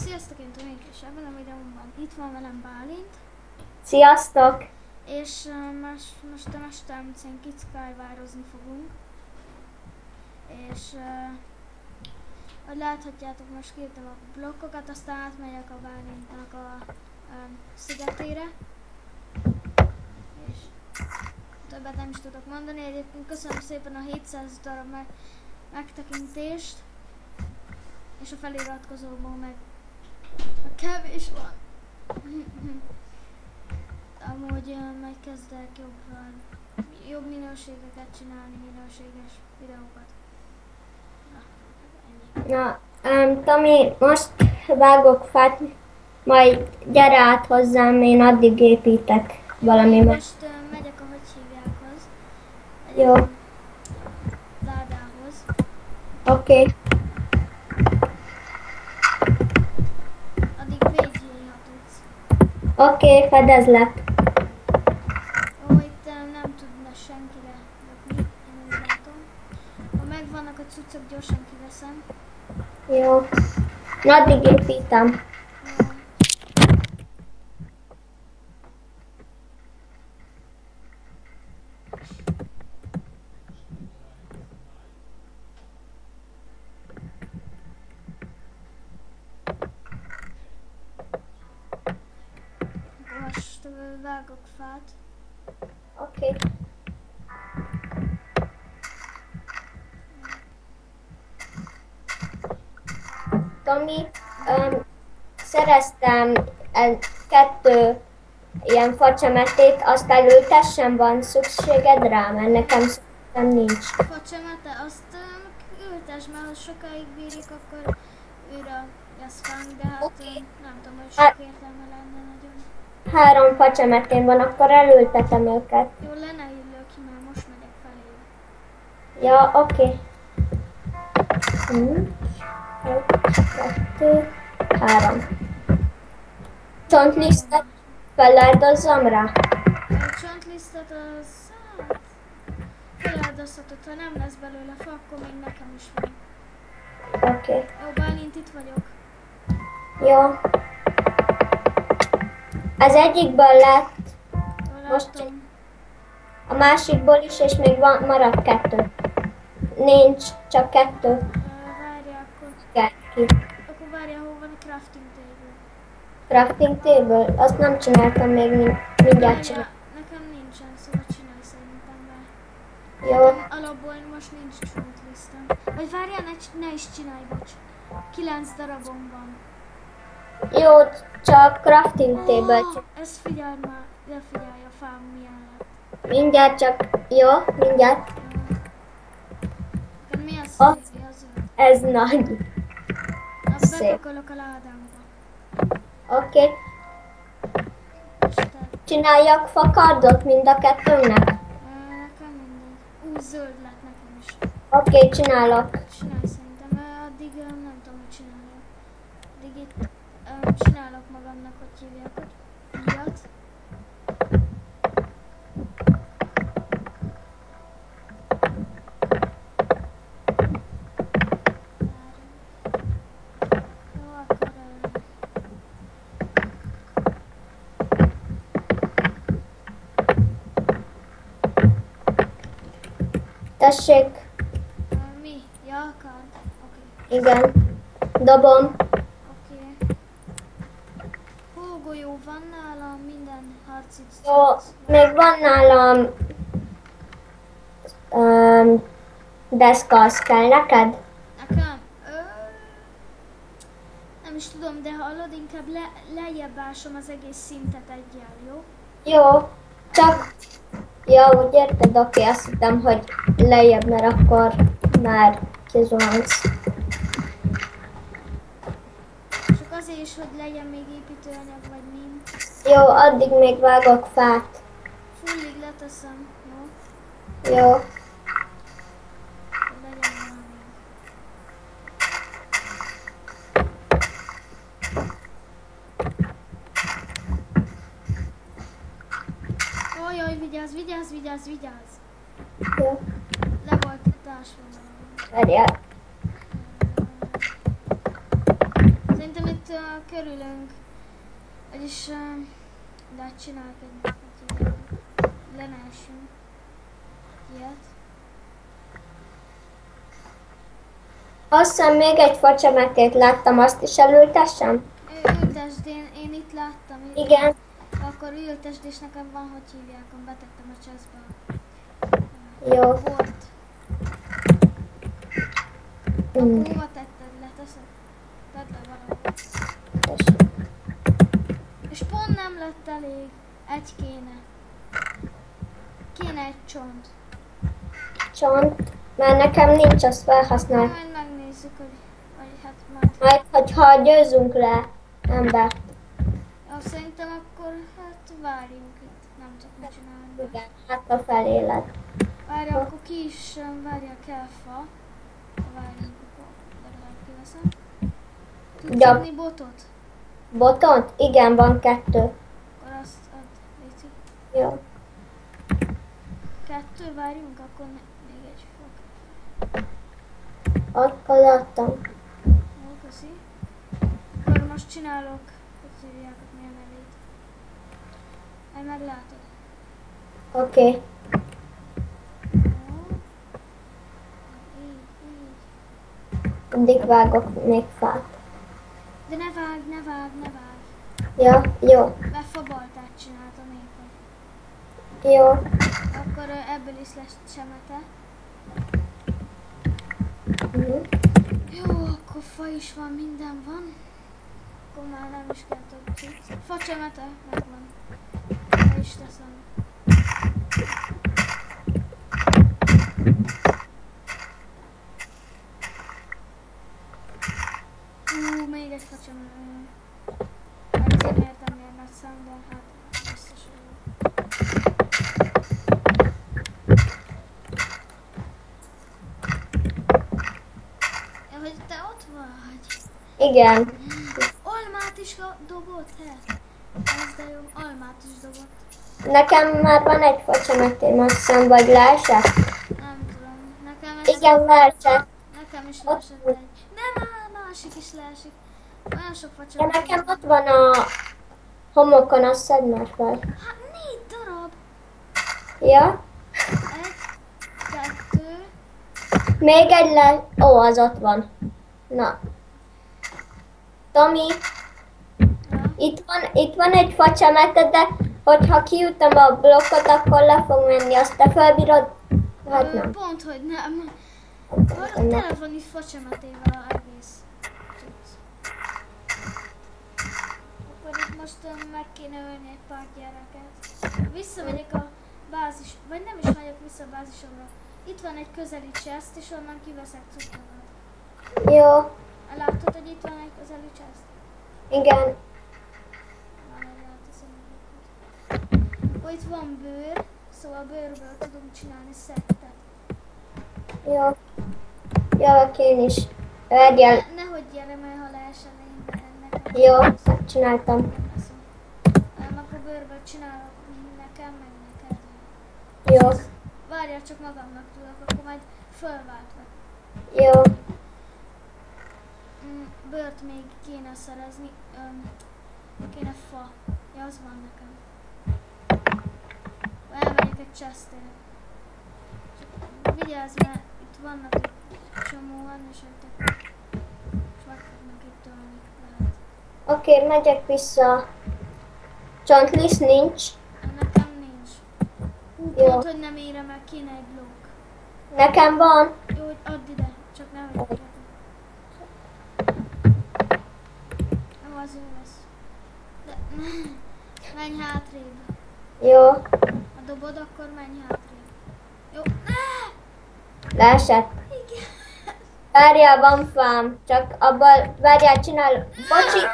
Sziasztok, én Tomi, és ebben a videóban itt van velem Bálint. Sziasztok! És most a mesteremcén kickájvározni fogunk. És ahogy láthatjátok, most kiírtam a blokkokat, aztán átmegyek a Bálintnak a szigetére. És többet nem is tudok mondani. Egyébként köszönöm szépen a 700 darab megtekintést. És a feliratkozóból meg kevés van. Amúgy megkezdek jobb minőségeket csinálni, minőséges videókat. Na, Tomi, most vágok fát, majd gyere át hozzám, én addig építek valami. Most megyek, ahogy hívjákhoz. Jó. Ládához. Oké. Addig védjél, ha tudsz. Oké, fedezlek. Ó, itt nem tudna senki lelökni, én úgy látom. Ha megvannak a cuccok, gyorsan kiveszem. Jó. Na, addig építem. Most vágok fát. Oké. Tomi, szereztem 2 ilyen facsemetét, azt elültessem, van szükséged rá, mert nekem szerintem nincs. Facsemete, azt ültess, mert ha sokáig bírik, akkor újra lesz fánk, de hát Oké. nem tudom, hogy sok értelme lenne nagyon. 3 facsemetén van, akkor elültetem őket. Jó, le ne illő ki, mert most megyek felé. Ja, oké. 2, 3. Csontlisztet feláldozzam rá? A csontlisztet az, hát, feláldozhatod, ha nem lesz belőle fa, akkor még nekem is van. Oké. Jó, Bálint, itt vagyok. Jó. Az egyikből lett, Jól most látom. a másikból is, és még maradt 2. Nincs, csak 2 Várjál, akkor, kell ki. akkor várjál, hol van a crafting table. Crafting table? Azt nem csináltam még, mindjárt Várjál, csinálom. nekem nincsen, szóval csinálj szerintem be. Jó, Alapból most nincs csontlisztem. Vagy várjál, ne is csinálj, bocs. 9 darabom van. jó, csak crafting table. Ez figyelj már, de figyelj a fám milyen lett. Mindjárt csak, jó, mindjárt. Neked milyen Az- szép az ő? Ez nagy. Azt szép. bepakolok a ládámba. Oké. És te, Csináljak fakardot mind a 2-nek? nekem mindegy. Zöld lett nekem is. Oké, csinálok. Csinálj szerintem, addig nem tudom, hogy csináljak. Addig itt csinálok magamnak, hogy hívják, hogy ilyet. Jó, akkor Tessék, mi? Ja, akart. Oké. igen. Dobom. Oké. Hógolyó van nálam, minden harci Jó, még van nálam deszka, az kell neked? Nekem? Nem is tudom, de hallod, inkább lejjebb ásom az egész szintet egyel, jó? Jó, csak... Ja, úgy érted? Oké, azt hittem, hogy lejjebb, mert akkor már kizuhansz. Csak azért is, hogy legyen még építőanyag, vagy mind. Jó, addig még vágok fát. Fullig leteszem, jó? Jó. Hogy legyen már még. Ojjaj, vigyázz, vigyázz, vigyázz, vigyázz! Jó. Le volt futásva valami. Várjál. Szerintem itt körülünk, vagyis de csinálok egy le ne essünk ilyet. Azt hiszem még egy facsemetét láttam, azt is elültessem? Ültesd, én itt láttam. Igen. Akkor ültesd, és nekem van, hogy hívják, betettem a chestbe. Jó. Volt. Akkor hova tetted le? Tedd le valahol. És pont nem lett elég. Egy kéne. Kéne egy csont. Csont, mert nekem nincs, azt felhasználni. Majd megnézzük, hogy vagy hát majd. Majd, hogyha győzünk le embert. Ja, szerintem akkor hát várjunk itt. Nem tudok mit csinálni. Igen, hát a feléled. Várja, akkor ki is várja kell fa. Várjunk, akkor legalább kiveszem. Tudsz Ja. adni botot? Botont? Igen, van 2. Akkor azt add, Léci. Jó. 2, várjunk, akkor még egy fa. Akkor adtam. Jó, köszi. Akkor most csinálok, hogy hívják, hogy mi a nevét. Majd meglátod. Oké. Jó. Így. Addig vágok még fát. De ne vágj, ne vágj, ne vágj. Ja, jó. Mert fabaltát csináltam éppen. Jó. Akkor ebből is lesz semete. Mhm. Jó, akkor fa is van, minden van. Akkor már nem is kell több cucc. Facsemete megvan. Le is teszem. Még egy facsemete. Hát én értem, miért nagy szám, de hát biztos, hogy ja, hogy te ott vagy. Igen. Almát is dobott, he? Ez de jó, almát is dobott. Nekem már van egy facsemetém, azt hiszem, vagy leesett. Nem tudom, nekem ez... Igen, leesett. Nekem is leesett egy. Nem, másik is leesik. Olyan sok De facsot. nekem ott van a homokon, azt szedd már fel. Hát 4 darab. Ja? 1, 2. Még egy le... Ó, az ott van. Na. Tomi, Ja. itt van egy facsemete, de hogyha kiütöm a blokkot, akkor le fog menni. Azt te felbírod? Hát nem. Pont, hogy nem. A Nem. telefon is facsemetével a egész. cucc. Akkor itt most meg kéne ölni egy pár gyereket. Visszamegyek a bázis, vagy nem is megyek vissza a bázisomra. Itt van egy közeli chest, és onnan kiveszek cuccokat. Jó. Látod, hogy itt van egy közeli chest? Igen. Akkor itt van bőr, szóval bőrből tudunk csinálni szettet. Jó. Jövök én is. Várjál. Nehogy gyere, mert ha leesel én nekem. Jó, megcsináltam. Nem leszom. Akkor bőrből csinálok nekem, meg neked. Jó. Várjál, csak magamnak tudok, akkor majd fölváltlak. Jó. Bőrt még kéne szerezni. Kéne fa. Ja, az van nekem. Elmegyek egy chestért. Vigyázz, mert itt vannak egy csomóan, és meg fognak itt tolni. Lehet. Oké, megyek vissza. Csontlisz nincs. Nekem nincs. Jó. Pont, hogy nem érem el, kéne egy blokk. Nekem van. Jó, hogy add ide, csak nem egy Jó, az jó lesz. De menj hátrébb. Jó. Ha dobod, akkor menj hátrébb. Jó. Leesett. Igen. Várjál, van fám. Csak abban, várjál, csinál. Bocsi.